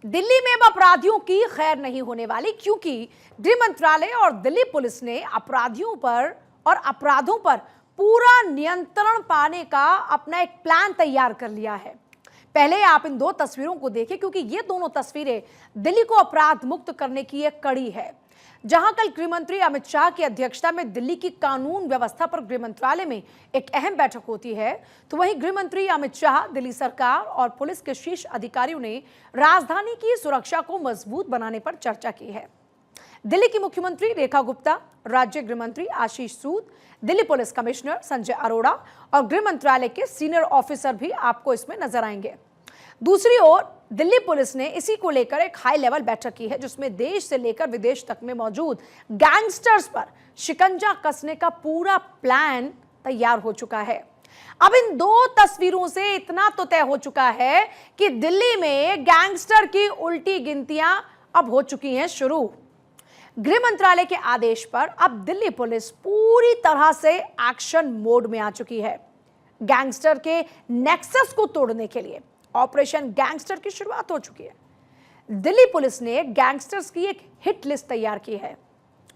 दिल्ली में अब अपराधियों की खैर नहीं होने वाली, क्योंकि गृह मंत्रालय और दिल्ली पुलिस ने अपराधियों पर और अपराधों पर पूरा नियंत्रण पाने का अपना एक प्लान तैयार कर लिया है। पहले आप इन दो तस्वीरों को देखें, क्योंकि ये दोनों तस्वीरें दिल्ली को अपराध मुक्त करने की एक कड़ी है। जहां कल गृह मंत्री अमित शाह की अध्यक्षता में दिल्ली की कानून व्यवस्था पर गृह मंत्रालय में एक अहम बैठक होती है, तो वहीं गृह मंत्री अमित शाह, दिल्ली सरकार और पुलिस के शीर्ष अधिकारियों ने राजधानी की सुरक्षा को मजबूत बनाने पर चर्चा की है। दिल्ली की मुख्यमंत्री रेखा गुप्ता, राज्य गृह मंत्री आशीष सूद, दिल्ली पुलिस कमिश्नर संजय अरोड़ा और गृह मंत्रालय के सीनियर ऑफिसर भी आपको इसमें नजर आएंगे। दूसरी ओर दिल्ली पुलिस ने इसी को लेकर एक हाई लेवल बैठक की है, जिसमें देश से लेकर विदेश तक में मौजूद गैंगस्टर्स पर शिकंजा कसने का पूरा प्लान तैयार हो चुका है। अब इन दो तस्वीरों से इतना तो तय हो चुका है कि दिल्ली में गैंगस्टर की उल्टी गिनतियां अब हो चुकी हैं शुरू। गृह मंत्रालय के आदेश पर अब दिल्ली पुलिस पूरी तरह से एक्शन मोड में आ चुकी है। गैंगस्टर के नेक्सस को तोड़ने के लिए ऑपरेशन गैंगस्टर की शुरुआत हो चुकी है। दिल्ली पुलिस ने गैंगस्टर्स की एक हिट लिस्ट तैयार की है,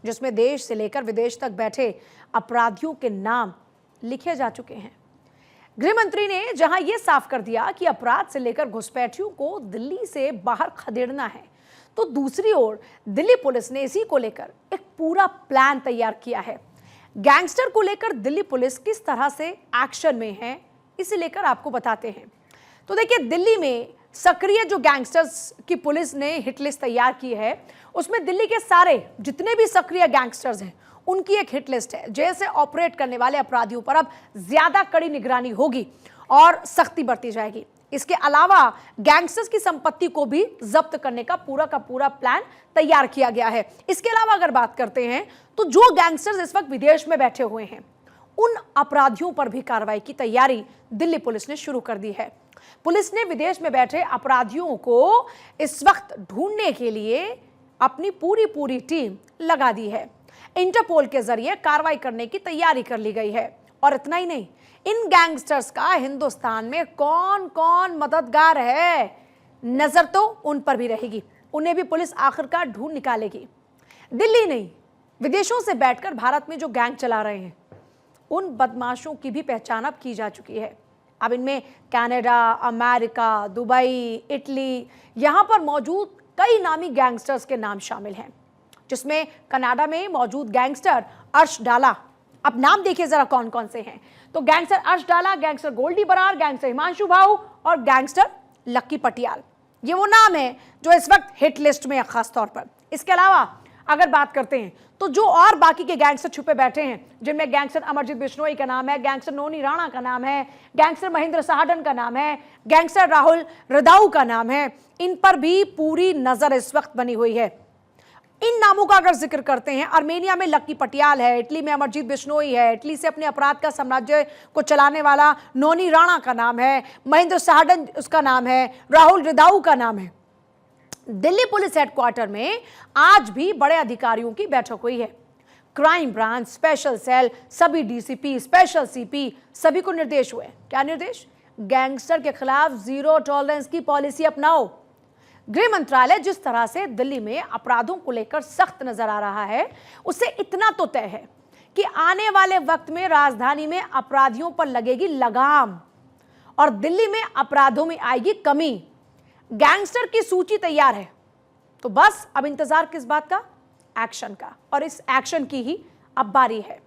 जिसमें देश से लेकर विदेश तक बैठे अपराधियों के नाम लिखे जा चुके हैं। गृह मंत्री ने जहां यह साफ कर दिया कि अपराध से लेकर घुसपैठियों को दिल्ली से बाहर खदेड़ना है, तो दूसरी ओर दिल्ली पुलिस ने इसी को लेकर एक पूरा प्लान तैयार किया है। गैंगस्टर को लेकर दिल्ली पुलिस किस तरह से एक्शन में है, इसे लेकर आपको बताते हैं। तो देखिए, दिल्ली में सक्रिय जो गैंगस्टर्स की पुलिस ने हिट लिस्ट तैयार की है, उसमें दिल्ली के सारे जितने भी सक्रिय गैंगस्टर्स हैं उनकी एक हिट लिस्ट है। जैसे ऑपरेट करने वाले अपराधियों पर अब ज्यादा कड़ी निगरानी होगी और सख्ती बरती जाएगी। इसके अलावा गैंगस्टर्स की संपत्ति को भी जब्त करने का पूरा प्लान तैयार किया गया है। इसके अलावा अगर बात करते हैं तो जो गैंगस्टर्स इस वक्त विदेश में बैठे हुए हैं, उन अपराधियों पर भी कार्रवाई की तैयारी दिल्ली पुलिस ने शुरू कर दी है। पुलिस ने विदेश में बैठे अपराधियों को इस वक्त ढूंढने के लिए अपनी पूरी टीम लगा दी है। इंटरपोल के जरिए कार्रवाई करने की तैयारी कर ली गई है। और इतना ही नहीं, इन गैंगस्टर्स का हिंदुस्तान में कौन कौन मददगार है, नजर तो उन पर भी रहेगी। उन्हें भी पुलिस आखिरकार ढूंढ निकालेगी। दिल्ली नहीं, विदेशों से बैठकर भारत में जो गैंग चला रहे हैं, उन बदमाशों की भी पहचान अब की जा चुकी है। अब इनमें कनाडा, अमेरिका, दुबई, इटली, यहां पर मौजूद कई नामी गैंगस्टर्स के नाम शामिल हैं, जिसमें कनाडा में मौजूद गैंगस्टर अर्श डाला। अब नाम देखिए जरा कौन कौन से हैं। तो गैंगस्टर अर्श डाला, गैंगस्टर गोल्डी बरार, गैंगस्टर हिमांशु भाऊ और गैंगस्टर लक्की पटियाल, ये वो नाम है जो इस वक्त हिट लिस्ट में है खास तौर पर। इसके अलावा अगर बात करते हैं तो जो और बाकी के गैंगस्टर छुपे बैठे हैं, जिनमें गैंगस्टर अमरजीत बिश्नोई का नाम है, गैंगस्टर नोनी राणा का नाम है, गैंगस्टर महेंद्र साहडन का नाम है, गैंगस्टर राहुल रदाऊ का नाम है, इन पर भी पूरी नजर इस वक्त बनी हुई है। इन नामों का अगर जिक्र करते हैं, आर्मेनिया में लक्की पटियाल है, इटली में अमरजीत बिश्नोई है, इटली से अपने अपराध का साम्राज्य को चलाने वाला नोनी राणा का नाम है, महेंद्र साहडन उसका नाम है, राहुल रदाऊ का नाम है। दिल्ली पुलिस हेडक्वार्टर में आज भी बड़े अधिकारियों की बैठक हुई है। क्राइम ब्रांच, स्पेशल सेल, सभी डीसीपी, स्पेशल सीपी, सभी को निर्देश हुए। क्या निर्देश? गैंगस्टर के खिलाफ जीरो टॉलरेंस की पॉलिसी अपनाओ। गृह मंत्रालय जिस तरह से दिल्ली में अपराधों को लेकर सख्त नजर आ रहा है, उससे इतना तो तय है कि आने वाले वक्त में राजधानी में अपराधियों पर लगेगी लगाम और दिल्ली में अपराधों में आएगी कमी। गैंगस्टर की सूची तैयार है, तो बस अब इंतजार किस बात का? एक्शन का। और इस एक्शन की ही अब बारी है।